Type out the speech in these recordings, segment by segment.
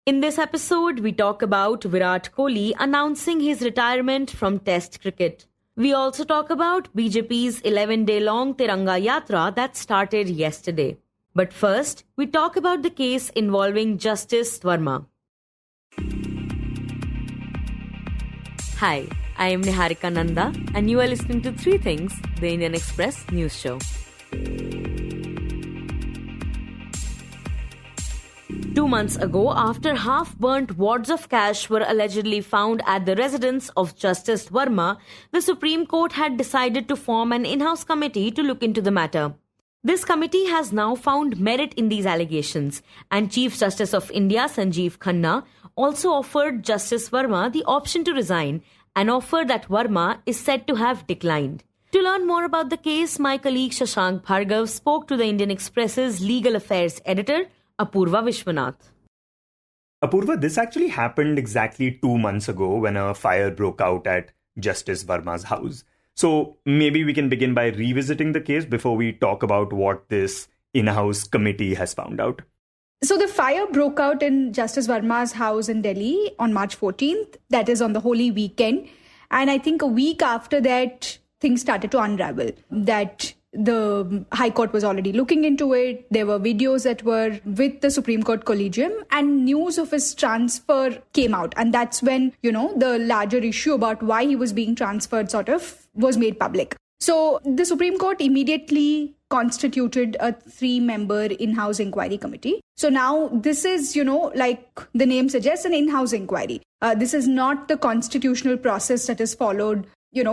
In this episode, we talk about Virat Kohli announcing his retirement from Test cricket. We also talk about BJP's 11-day-long Tiranga Yatra that started yesterday. But first, we talk about the case involving Justice Varma. Hi, I am Niharika Nanda, and you are listening to Three Things, the Indian Express news show. 2 months ago, after half-burnt wads of cash were allegedly found at the residence of Justice Varma, the Supreme Court had decided to form an in-house committee to look into the matter. This committee has now found merit in these allegations, and Chief Justice of India Sanjeev Khanna also offered Justice Varma the option to resign, an offer that Varma is said to have declined. To learn more about the case, my colleague Shashank Bhargava spoke to the Indian Express's legal affairs editor, Apurva Vishwanath. Apurva, this actually happened exactly 2 months ago when a fire broke out at Justice Varma's house. So maybe we can begin by revisiting the case before we talk about what this in-house committee has found out. So the fire broke out in Justice Varma's house in Delhi on March 14th. That is on the Holy Weekend. And I think a week after that, things started to unravel. That the High Court was already looking into it. There were videos that were with the Supreme Court Collegium, and news of his transfer came out. And that's when, the larger issue about why he was being transferred sort of was made public. So the Supreme Court immediately constituted a 3-member in-house inquiry committee. So now this is, like the name suggests, an in-house inquiry. This is not the constitutional process that is followed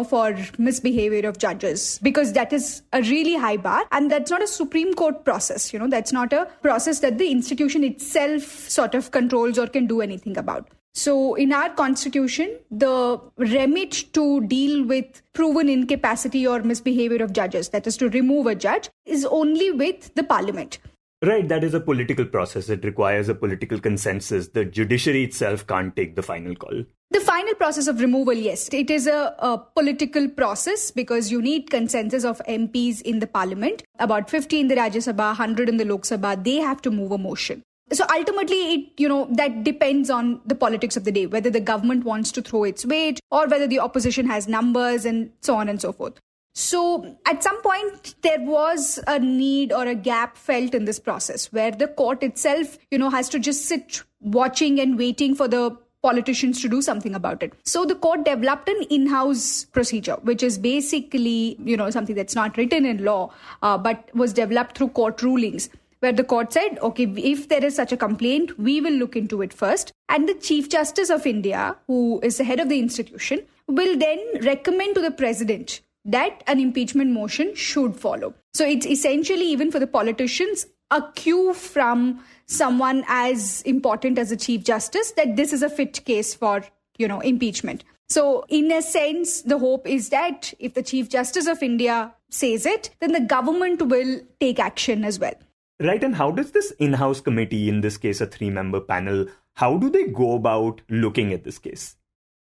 for misbehavior of judges, because that is a really high bar. And that's not a Supreme Court process. That's not a process that the institution itself sort of controls or can do anything about. So in our constitution, the remit to deal with proven incapacity or misbehavior of judges, that is to remove a judge, is only with the parliament. Right, that is a political process. It requires a political consensus. The judiciary itself can't take the final call. The final process of removal, yes, it is a political process because you need consensus of MPs in the parliament. About 50 in the Rajya Sabha, 100 in the Lok Sabha, they have to move a motion. So ultimately, that depends on the politics of the day, whether the government wants to throw its weight or whether the opposition has numbers and so on and so forth. So at some point, there was a need or a gap felt in this process where the court itself, has to just sit watching and waiting for the politicians to do something about it. So the court developed an in-house procedure, which is basically, something that's not written in law, but was developed through court rulings, where the court said, okay, if there is such a complaint, we will look into it first. And the Chief Justice of India, who is the head of the institution, will then recommend to the president that an impeachment motion should follow. So it's essentially, even for the politicians, a cue from someone as important as the Chief Justice that this is a fit case for, impeachment. So in a sense, the hope is that if the Chief Justice of India says it, then the government will take action as well. Right, and how does this in-house committee, in this case a 3-member panel, how do they go about looking at this case?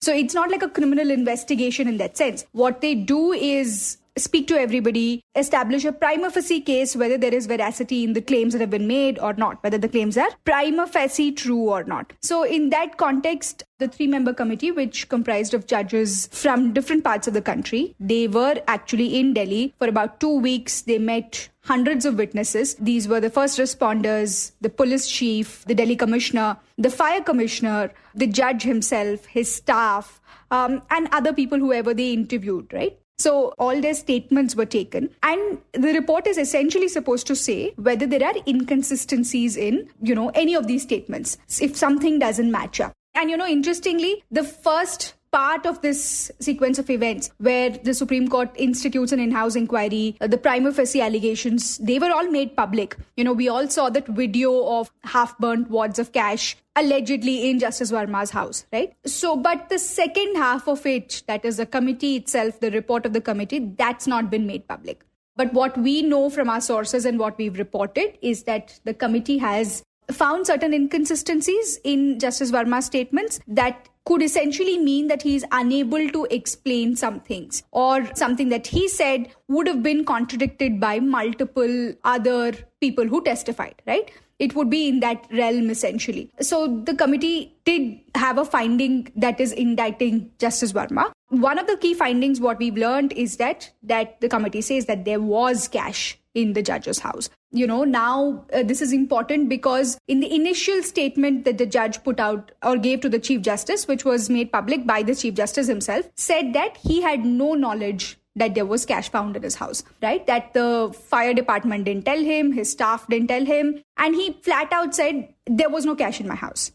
So it's not like a criminal investigation in that sense. What they do is speak to everybody, establish a prima facie case, whether there is veracity in the claims that have been made or not, whether the claims are prima facie true or not. So in that context, the 3-member committee, which comprised of judges from different parts of the country, they were actually in Delhi for about 2 weeks. They met hundreds of witnesses. These were the first responders, the police chief, the Delhi commissioner, the fire commissioner, the judge himself, his staff, and other people, whoever they interviewed, right? So all their statements were taken. And the report is essentially supposed to say whether there are inconsistencies in, any of these statements, if something doesn't match up. And, interestingly, the first part of this sequence of events where the Supreme Court institutes an in-house inquiry, the prima facie allegations, they were all made public. We all saw that video of half-burnt wads of cash allegedly in Justice Varma's house, right? So, but the second half of it, that is the committee itself, the report of the committee, that's not been made public. But what we know from our sources and what we've reported is that the committee has found certain inconsistencies in Justice Varma's statements that could essentially mean that he is unable to explain some things, or something that he said would have been contradicted by multiple other people who testified, right? it would be in that realm essentially. So the committee did have a finding that is indicting Justice Varma. One of the key findings, what we've learned, is that the committee says that there was cash in the judge's house. Now this is important because in the initial statement that the judge put out or gave to the Chief Justice, which was made public by the Chief Justice himself, said that he had no knowledge that there was cash found in his house, right? That the fire department didn't tell him, his staff didn't tell him, and he flat out said, there was no cash in my house.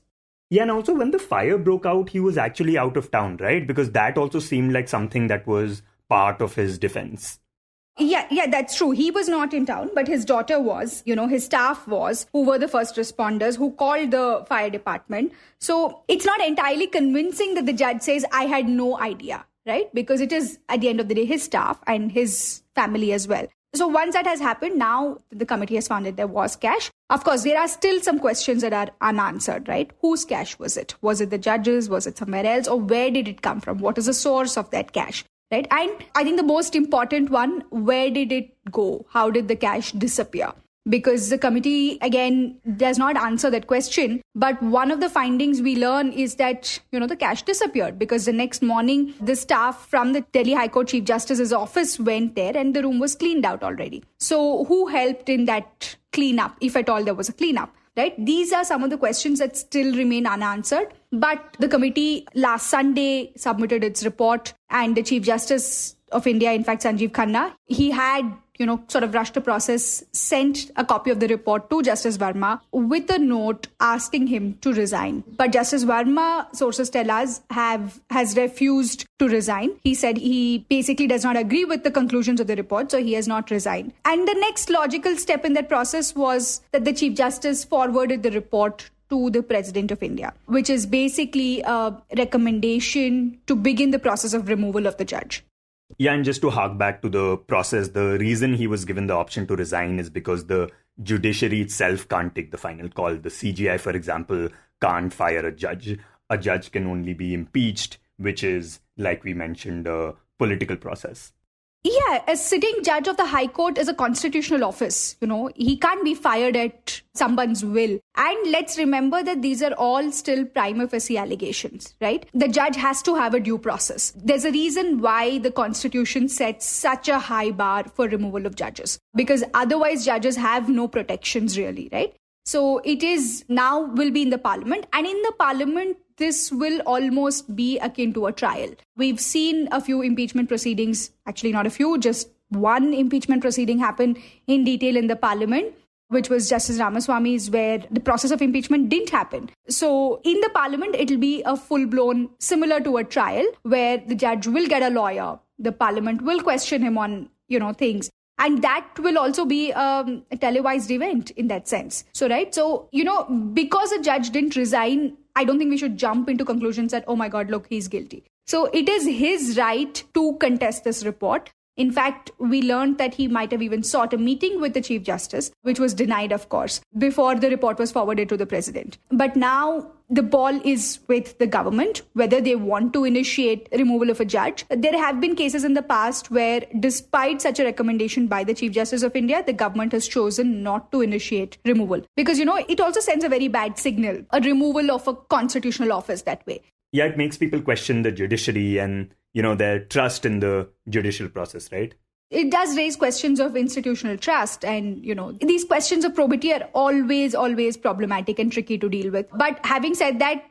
Yeah, and also when the fire broke out, he was actually out of town, right? Because that also seemed like something that was part of his defense. Yeah, that's true. He was not in town, but his daughter was, his staff was, who were the first responders, who called the fire department. So it's not entirely convincing that the judge says, I had no idea, right? Because it is, at the end of the day, his staff and his family as well. So once that has happened, now the committee has found that there was cash. Of course, there are still some questions that are unanswered, right? Whose cash was it? Was it the judge's? Was it somewhere else? Or where did it come from? What is the source of that cash? Right. And I think the most important one, where did it go? How did the cash disappear? Because the committee, again, does not answer that question. But one of the findings we learn is that, the cash disappeared because the next morning, the staff from the Delhi High Court Chief Justice's office went there and the room was cleaned out already. So who helped in that cleanup, if at all there was a cleanup? Right? These are some of the questions that still remain unanswered. But the committee last Sunday submitted its report, and the Chief Justice of India, in fact, Sanjeev Khanna, he had, sort of rushed the process, sent a copy of the report to Justice Varma with a note asking him to resign. But Justice Varma, sources tell us, has refused to resign. He said he basically does not agree with the conclusions of the report, so he has not resigned. And the next logical step in that process was that the Chief Justice forwarded the report to the President of India, which is basically a recommendation to begin the process of removal of the judge. Yeah, and just to hark back to the process, the reason he was given the option to resign is because the judiciary itself can't take the final call. The CGI, for example, can't fire a judge. A judge can only be impeached, which is, like we mentioned, a political process. Yeah, a sitting judge of the High Court is a constitutional office. He can't be fired at someone's will. And let's remember that these are all still prima facie allegations, right? The judge has to have a due process. There's a reason why the Constitution sets such a high bar for removal of judges, because otherwise judges have no protections really, right? So it is now will be in the parliament, and in the parliament, this will almost be akin to a trial. We've seen a few impeachment proceedings, actually not a few, just one impeachment proceeding happened in detail in the parliament, which was Justice Ramaswamy's, where the process of impeachment didn't happen. So in the parliament, it'll be a full-blown, similar to a trial, where the judge will get a lawyer. The parliament will question him on, things. And that will also be a televised event in that sense. So, right. So, because a judge didn't resign, I don't think we should jump into conclusions that, oh my God, look, he's guilty. So it is his right to contest this report. In fact, we learned that he might have even sought a meeting with the Chief Justice, which was denied, of course, before the report was forwarded to the president. But now the ball is with the government, whether they want to initiate removal of a judge. There have been cases in the past where, despite such a recommendation by the Chief Justice of India, the government has chosen not to initiate removal. Because, it also sends a very bad signal, a removal of a constitutional office that way. Yeah, it makes people question the judiciary and, their trust in the judicial process, right? It does raise questions of institutional trust. And, these questions of probity are always problematic and tricky to deal with. But having said that,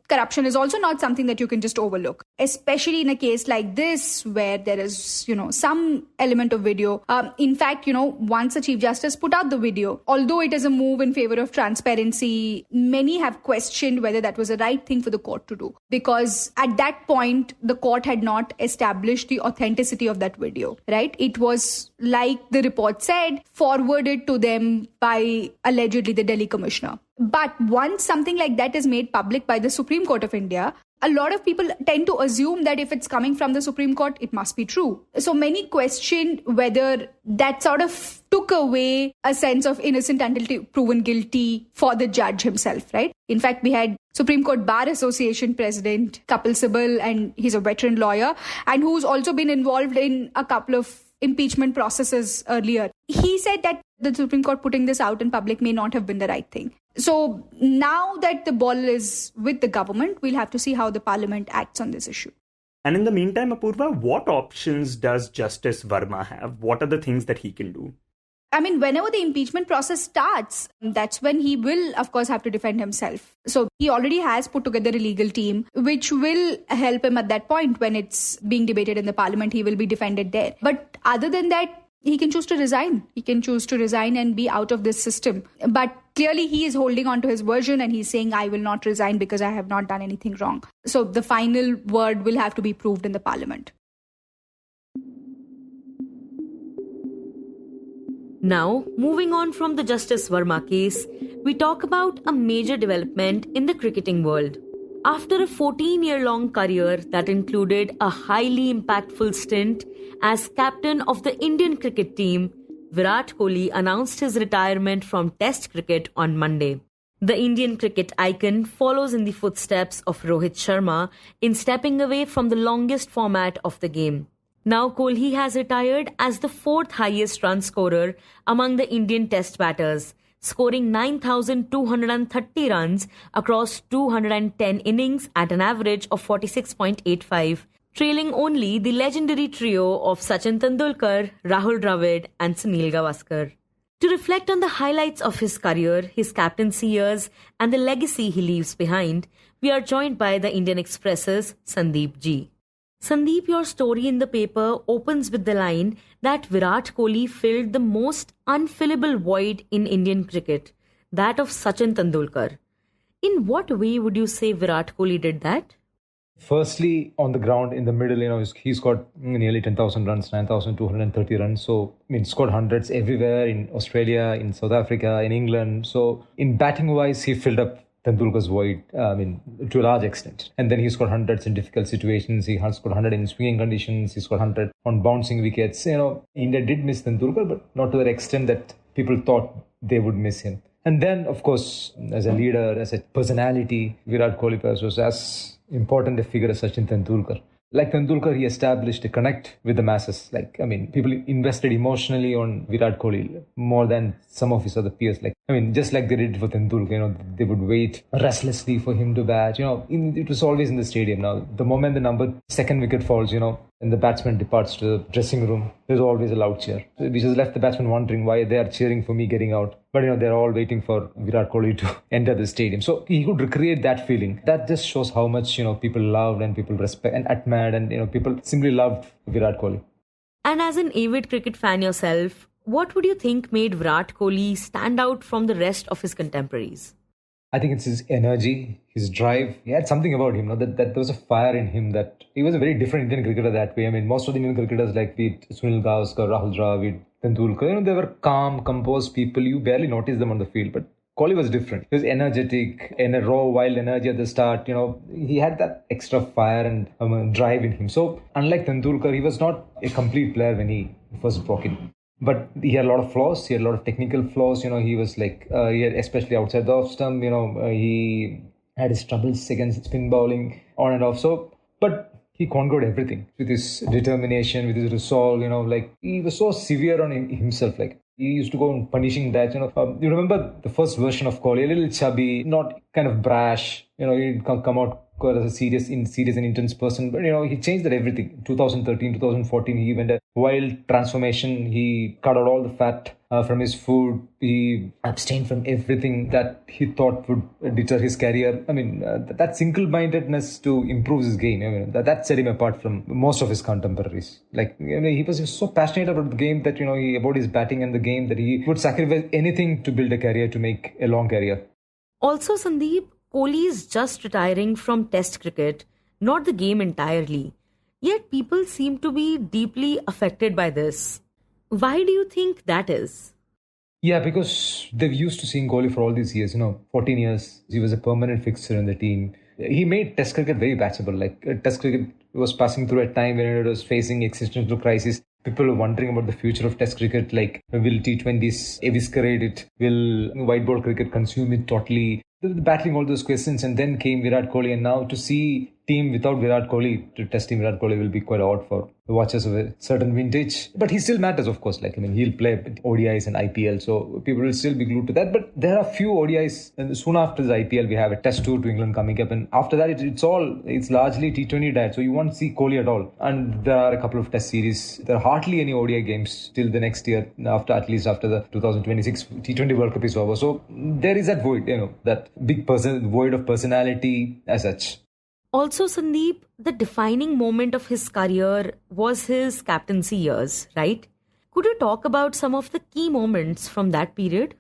corruption is also not something that you can just overlook, especially in a case like this where there is, some element of video. In fact, once the Chief Justice put out the video, although it is a move in favor of transparency, many have questioned whether that was the right thing for the court to do. Because at that point, the court had not established the authenticity of that video, right? It was, like the report said, forwarded to them by allegedly the Delhi commissioner. But once something like that is made public by the Supreme Court of India, a lot of people tend to assume that if it's coming from the Supreme Court, it must be true. So many questioned whether that sort of took away a sense of innocent until proven guilty for the judge himself, right? In fact, we had Supreme Court Bar Association President Kapil Sibal, and he's a veteran lawyer, and who's also been involved in a couple of impeachment processes earlier. he said that the Supreme Court putting this out in public may not have been the right thing. So now that the ball is with the government, we'll have to see how the parliament acts on this issue. And in the meantime, Apurva, what options does Justice Varma have? What are the things that he can do? I mean, whenever the impeachment process starts, that's when he will, of course, have to defend himself. So he already has put together a legal team, which will help him at that point when it's being debated in the parliament. He will be defended there. But other than that, he can choose to resign. He can choose to resign and be out of this system. But clearly, he is holding on to his version and he's saying, I will not resign because I have not done anything wrong. So the final word will have to be proved in the parliament. Now, moving on from the Justice Varma case, we talk about a major development in the cricketing world. After a 14-year-long career that included a highly impactful stint as captain of the Indian cricket team, Virat Kohli announced his retirement from Test cricket on Monday. The Indian cricket icon follows in the footsteps of Rohit Sharma in stepping away from the longest format of the game. Now Kohli has retired as the fourth highest run scorer among the Indian Test batters, scoring 9,230 runs across 210 innings at an average of 46.85, trailing only the legendary trio of Sachin Tendulkar, Rahul Dravid and Sunil Gavaskar. To reflect on the highlights of his career, his captaincy years and the legacy he leaves behind, we are joined by the Indian Express's Sandip G. Sandeep, your story in the paper opens with the line that Virat Kohli filled the most unfillable void in Indian cricket, that of Sachin Tendulkar. In what way would you say Virat Kohli did that? Firstly, on the ground in the middle, he scored nearly 10,000 runs, 9,230 runs. So, scored hundreds everywhere in Australia, in South Africa, in England. So, in batting wise, he filled up Tendulkar's void, to a large extent. And then he scored hundreds in difficult situations. He scored 100 in swinging conditions. He scored 100 on bouncing wickets. India did miss Tendulkar, but not to the extent that people thought they would miss him. And then, of course, as a leader, as a personality, Virat Kohli was as important a figure as Sachin Tendulkar. Like Tendulkar, he established a connect with the masses. People invested emotionally on Virat Kohli more than some of his other peers. Just like they did for Tendulkar, they would wait restlessly for him to bat. It was always in the stadium. Now, the moment the second wicket falls, and the batsman departs to the dressing room, there's always a loud cheer, which has left the batsman wondering why they are cheering for me getting out. But, they're all waiting for Virat Kohli to enter the stadium. So he could recreate that feeling. That just shows how much, people loved and people respect and admired and, people simply loved Virat Kohli. And as an avid cricket fan yourself, what would you think made Virat Kohli stand out from the rest of his contemporaries? I think it's his energy, his drive. He had something about him, that there was a fire in him, that he was a very different Indian cricketer that way. Most of the Indian cricketers like Sunil Gavaskar, Rahul Dravid, Tendulkar, they were calm, composed people. You barely notice them on the field. But Kohli was different. He was energetic, and a raw, wild energy at the start. He had that extra fire and drive in him. So unlike Tendulkar, he was not a complete player when he first broke in. But he had a lot of flaws. He had a lot of technical flaws. He was he had, especially outside the off stump, he had his troubles against spin bowling on and off. So, but he conquered everything with his determination, with his resolve. He was so severe on himself. He used to go on punishing that. You remember the first version of Kohli, a little chubby, not kind of brash. He'd come out as a serious and intense person. But, he changed that everything. 2013, 2014, he went a wild transformation. He cut out all the fat from his food. He abstained from everything that he thought would deter his career. That single-mindedness to improve his game, that set him apart from most of his contemporaries. He was so passionate about the game that, about his batting and the game, that he would sacrifice anything to build a career, to make a long career. Also, Sandeep, Kohli is just retiring from Test cricket, not the game entirely. Yet people seem to be deeply affected by this. Why do you think that is? Yeah, because they've used to seeing Kohli for all these years. 14 years, he was a permanent fixture in the team. He made Test cricket very batchable. Test cricket was passing through a time when it was facing existential crisis. People were wondering about the future of Test cricket. Will T20s eviscerate it? Will white ball cricket consume it totally? Battling all those questions, and then came Virat Kohli, and now to see team without Virat Kohli, to testing Virat Kohli will be quite odd for the watchers of a certain vintage. But he still matters, of course. He'll play ODIs and IPL, so people will still be glued to that. But there are few ODIs, and soon after the IPL, we have a test tour to England coming up. And after that, it's largely T20 diet. So you won't see Kohli at all. And there are a couple of test series. There are hardly any ODI games till the next year, at least after the 2026 T20 World Cup is over. So there is that void, that big void of personality as such. Also, Sandeep, the defining moment of his career was his captaincy years, right? Could you talk about some of the key moments from that period?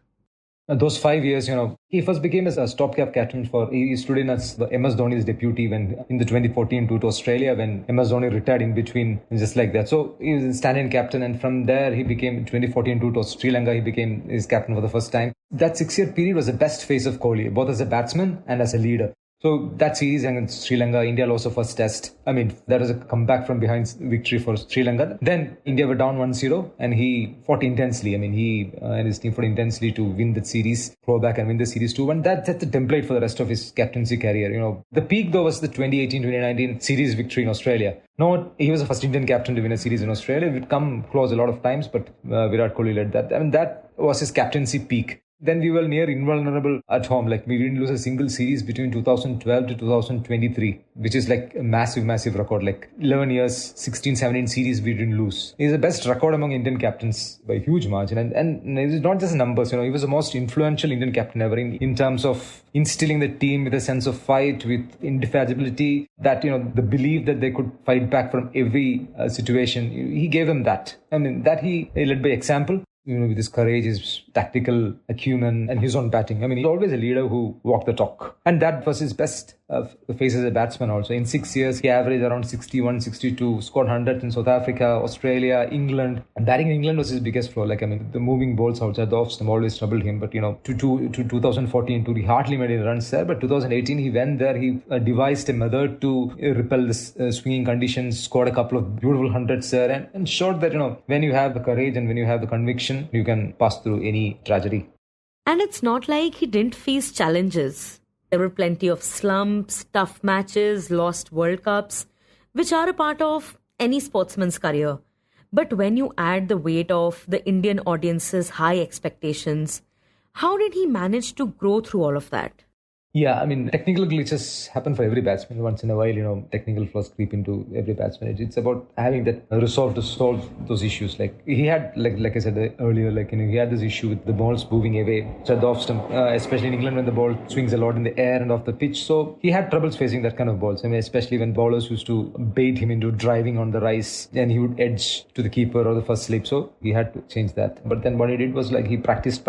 Those 5 years, he first became a stopgap captain he stood in as MS Dhoni's deputy when in the 2014 tour to Australia when MS Dhoni retired in between, just like that. So he was a stand-in captain, and from there he became 2014 tour to Sri Lanka. He became his captain for the first time. That 6-year period was the best phase of Kohli, both as a batsman and as a leader. So that series against Sri Lanka, India lost the first test. That was a comeback from behind victory for Sri Lanka. Then India were down 1-0 and he fought intensely. He and his team fought intensely to win that series, claw back and win the series 2-1. That's the template for the rest of his captaincy career. The peak though was the 2018-2019 series victory in Australia. No, he was the first Indian captain to win a series in Australia. We'd come close a lot of times, but Virat Kohli led that. That was his captaincy peak. Then we were near invulnerable at home. We didn't lose a single series between 2012 to 2023, which is a massive record. 11 years, 16, 17 series we didn't lose. It's the best record among Indian captains by a huge margin. And it's not just numbers, he was the most influential Indian captain ever in terms of instilling the team with a sense of fight, with indefatigability, that, the belief that they could fight back from every situation. He gave them that. That he led by example. With his courage, his tactical acumen and his own batting. He's always a leader who walked the talk. And that was his best phase as a batsman also. In 6 years, he averaged around 61, 62, scored 100 in South Africa, Australia, England. And batting in England was his biggest flaw. The moving balls outside the off stump always troubled him. But, to 2014 tour, he hardly made any runs there. But 2018, he went there. He devised a method to repel the swinging conditions, scored a couple of beautiful hundreds there and showed that, when you have the courage and when you have the conviction, you can pass through any tragedy. And it's not like he didn't face challenges. There were plenty of slumps, tough matches, lost World Cups, which are a part of any sportsman's career. But when you add the weight of the Indian audience's high expectations, how did he manage to grow through all of that? Yeah, technical glitches happen for every batsman. Once in a while, technical flaws creep into every batsman. It's about having that resolve to solve those issues. He had, like I said earlier, he had this issue with the balls moving away. So the off stump, especially in England when the ball swings a lot in the air and off the pitch. So he had troubles facing that kind of balls. Especially when bowlers used to bait him into driving on the rise and he would edge to the keeper or the first slip. So he had to change that. But then what he did was he practiced,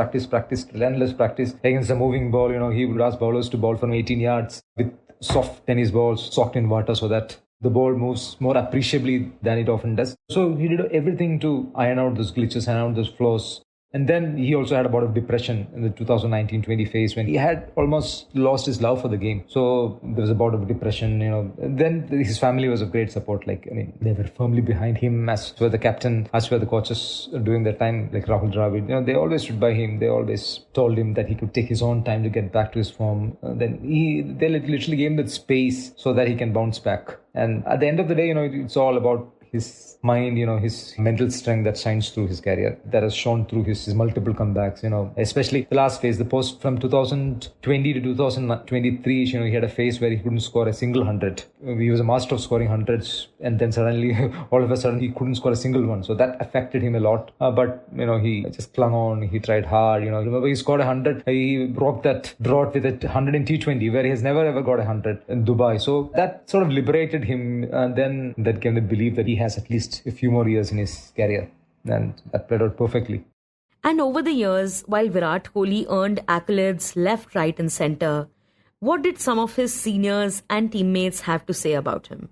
relentless practice against the moving ball. He would ask bowlers to ball from 18 yards with soft tennis balls soaked in water so that the ball moves more appreciably than it often does. So he did everything to iron out those glitches, iron out those flaws. And then he also had a bout of depression in the 2019-20 phase when he had almost lost his love for the game. So there was a bout of depression, Then his family was of great support. They were firmly behind him, as were the captain, as were the coaches during that time, like Rahul Dravid. They always stood by him. They always told him that he could take his own time to get back to his form. They literally gave him that space so that he can bounce back. And at the end of the day, it's all about his mind, his mental strength that shines through his career, that has shown through his multiple comebacks, especially the last phase, the post from 2020 to 2023, he had a phase where he couldn't score a single 100. He was a master of scoring hundreds, and then suddenly, all of a sudden, he couldn't score a single one. So that affected him a lot. But, he just clung on, he tried hard, remember he scored 100, he broke that drought with a 100 in T20, where he has never ever got 100 in Dubai. So that sort of liberated him, and then that gave the belief that he has at least a few more years in his career, and that played out perfectly. And over the years, while Virat Kohli earned accolades left, right and centre, what did some of his seniors and teammates have to say about him?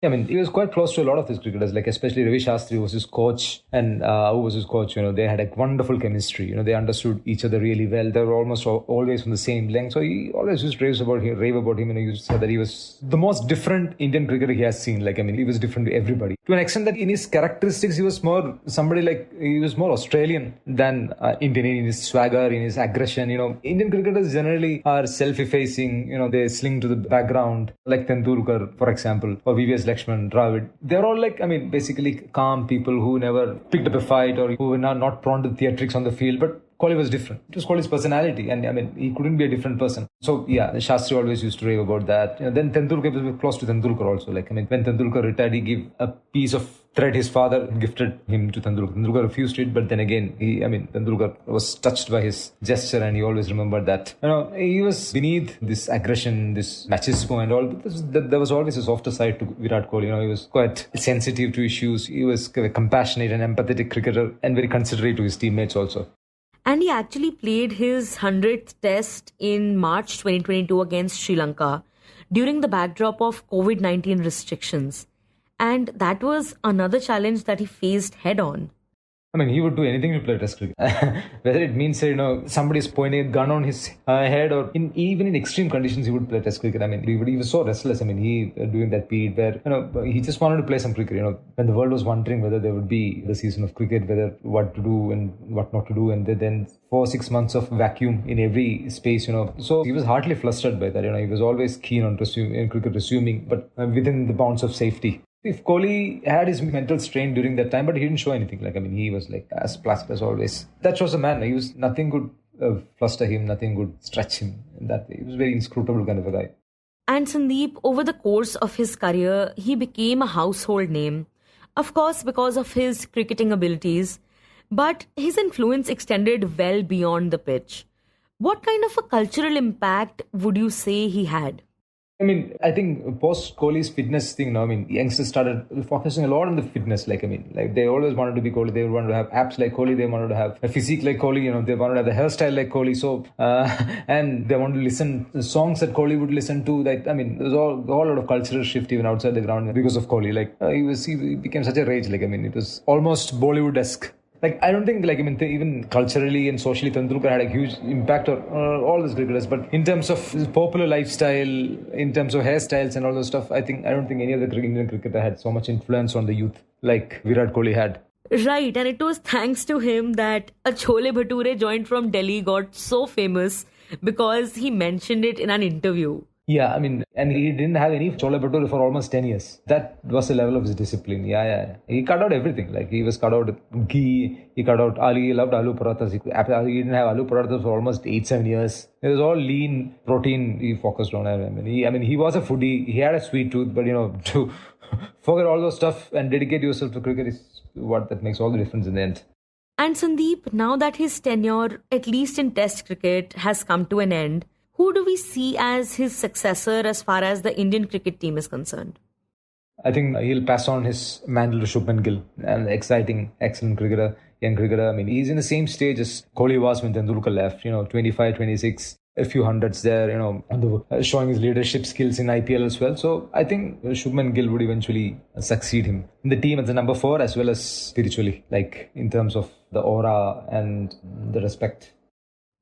I mean, he was quite close to a lot of these cricketers, like especially Ravi Shastri, who was his coach, and who was his coach. They had a wonderful chemistry. They understood each other really well. They were almost always from the same length. So he always used to rave about him. He used to say that he was the most different Indian cricketer he has seen. He was different to everybody. To an extent that in his characteristics, he was more Australian than Indian in his swagger, in his aggression. Indian cricketers generally are self-effacing. They sling to the background, like Tendulkar, for example, or VVS Lakshman, Dravid. They're all basically calm people who never picked up a fight or who were not prone to theatrics on the field. But Kohli was different. It was Kohli's personality, and he couldn't be a different person. So yeah, Shastri always used to rave about that. Then Tendulkar was close to Tendulkar also. When Tendulkar retired, he gave a piece of thread his father gifted him to Tendulkar. Tendulkar refused it, but then again, Tendulkar was touched by his gesture, and he always remembered that. He was beneath this aggression, this machismo and all. But there was always a softer side to Virat Kohli. He was quite sensitive to issues. He was a compassionate and empathetic cricketer, and very considerate to his teammates also. And he actually played his 100th test in March 2022 against Sri Lanka during the backdrop of COVID-19 restrictions. And that was another challenge that he faced head on. He would do anything to play Test cricket. Whether it means, somebody's pointing a gun on his head, or even in extreme conditions, he would play Test cricket. He was so restless. During that period where, he just wanted to play some cricket. When the world was wondering whether there would be the season of cricket, whether what to do and what not to do, and then 4-6 months of vacuum in every space, So he was hardly flustered by that. He was always keen on cricket resuming, but within the bounds of safety. If Kohli had his mental strain during that time, but he didn't show anything. He was as placid as always. That shows a man. He was nothing could fluster him, nothing could stretch him. In that way, he was very inscrutable kind of a guy. And Sandeep, over the course of his career, he became a household name. Of course, because of his cricketing abilities, but his influence extended well beyond the pitch. What kind of a cultural impact would you say he had? I think post Kohli's fitness thing now, youngsters started focusing a lot on the fitness. They always wanted to be Kohli. They wanted to have abs like Kohli. They wanted to have a physique like Kohli. They wanted to have the hairstyle like Kohli. So, and they wanted to listen to songs that Kohli would listen to. There's a whole lot of cultural shift even outside the ground because of Kohli. He became such a rage. It was almost Bollywood-esque. I don't think, even culturally and socially, Tendulkar had a huge impact on all these cricketers. But in terms of popular lifestyle, in terms of hairstyles and all those stuff, I don't think any other Indian cricketer had so much influence on the youth like Virat Kohli had. Right, and it was thanks to him that a Chole Bhature joint from Delhi got so famous because he mentioned it in an interview. Yeah, and he didn't have any chole bhature for almost 10 years. That was the level of his discipline. Yeah. He cut out everything. He was cut out ghee, he cut out aloo, he loved aloo parathas. He didn't have aloo parathas for almost 8-7 years. It was all lean protein he focused on. He was a foodie. He had a sweet tooth, but to forget all those stuff and dedicate yourself to cricket is what that makes all the difference in the end. And Sandeep, now that his tenure, at least in Test cricket, has come to an end, who do we see as his successor as far as the Indian cricket team is concerned? I think he'll pass on his mantle to Shubman Gill, an exciting, excellent cricketer, young cricketer. He's in the same stage as Kohli was when Tendulkar left, 25, 26, a few hundreds there, showing his leadership skills in IPL as well. So I think Shubman Gill would eventually succeed him in the team as the number 4 as well as spiritually, in terms of the aura and the respect.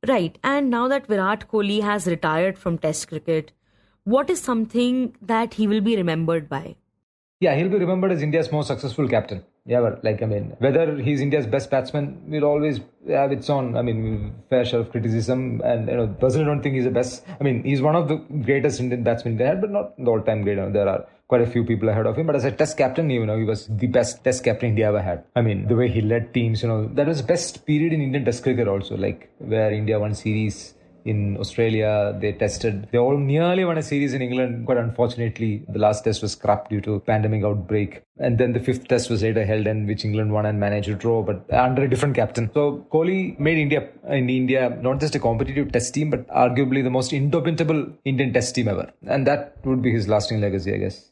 Right, and now that Virat Kohli has retired from Test cricket, what is something that he will be remembered by? Yeah, he'll be remembered as India's most successful captain. Yeah, but whether he's India's best batsman will always have its own, fair share of criticism. And, personally don't think he's the best. He's one of the greatest Indian batsmen they had, but not the all-time great. There are quite a few people ahead of him. But as a Test captain, he was the best Test captain India ever had. The way he led teams, that was the best period in Indian Test cricket also, where India won series in Australia, they all nearly won a series in England. Quite unfortunately, the last test was scrapped due to pandemic outbreak. And then the 5th test was later held, and which England won and managed to draw, but under a different captain. So Kohli made India not just a competitive test team, but arguably the most indomitable Indian test team ever. And that would be his lasting legacy, I guess.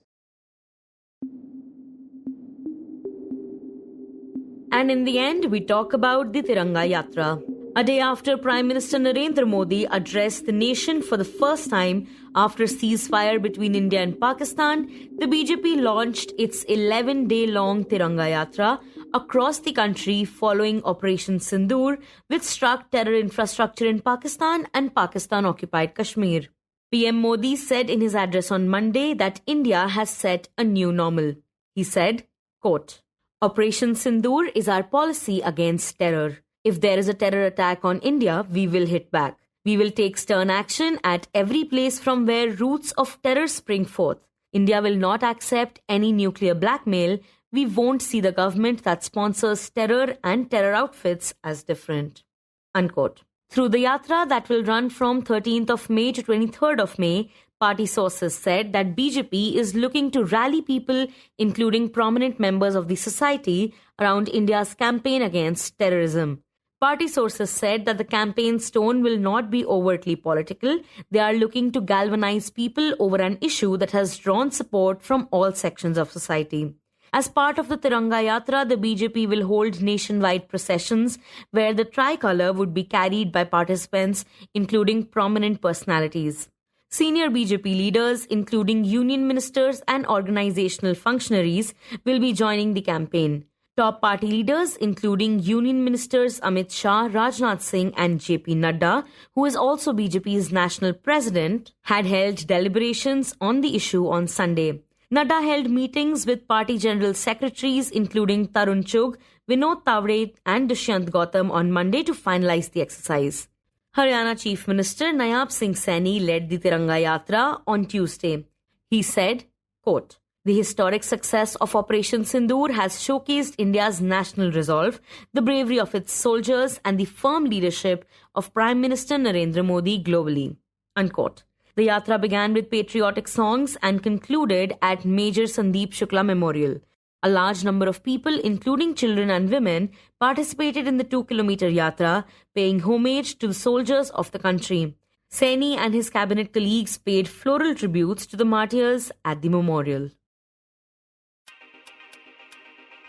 And in the end, we talk about the Tiranga Yatra. A day after Prime Minister Narendra Modi addressed the nation for the first time After ceasefire between India and Pakistan, the BJP launched its 11-day-long Tiranga Yatra across the country following Operation Sindoor, which struck terror infrastructure in Pakistan and Pakistan-occupied Kashmir. PM Modi said in his address on Monday that India has set a new normal. He said, quote, Operation Sindoor is our policy against terror. If there is a terror attack on India, we will hit back. We will take stern action at every place from where roots of terror spring forth. India will not accept any nuclear blackmail. We won't see the government that sponsors terror and terror outfits as different. Unquote. Through the yatra that will run from 13th of May to 23rd of May, party sources said that BJP is looking to rally people, including prominent members of the society, around India's campaign against terrorism. Party sources said that the campaign's tone will not be overtly political. They are looking to galvanize people over an issue that has drawn support from all sections of society. As part of the Tiranga Yatra, the BJP will hold nationwide processions where the tricolour would be carried by participants, including prominent personalities. Senior BJP leaders, including union ministers and organizational functionaries, will be joining the campaign. Top party leaders, including Union Ministers Amit Shah, Rajnath Singh and JP Nanda, who is also BJP's national president, had held deliberations on the issue on Sunday. Nanda held meetings with party general secretaries, including Tarun Chugh, Vinod Tavre and Dushyant Gautam on Monday to finalize the exercise. Haryana Chief Minister Nayab Singh Saini led the Tiranga Yatra on Tuesday. He said, quote, The historic success of Operation Sindoor has showcased India's national resolve, the bravery of its soldiers, and the firm leadership of Prime Minister Narendra Modi globally. Unquote. The yatra began with patriotic songs and concluded at Major Sandeep Shukla Memorial. A large number of people, including children and women, participated in the 2-kilometer yatra, paying homage to the soldiers of the country. Saini and his cabinet colleagues paid floral tributes to the martyrs at the memorial.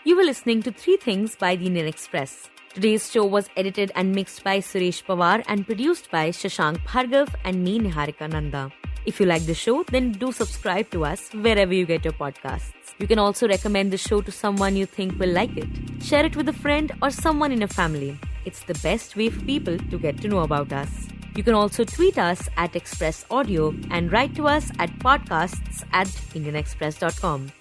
You were listening to 3 Things by the Indian Express. Today's show was edited and mixed by Suresh Pawar and produced by Shashank, Bhargava and me, Niharika, Nanda. If you like the show, then do subscribe to us wherever you get your podcasts. You can also recommend the show to someone you think will like it. Share it with a friend or someone in your family. It's the best way for people to get to know about us. You can also tweet us at Express Audio and write to us at podcasts@indianexpress.com.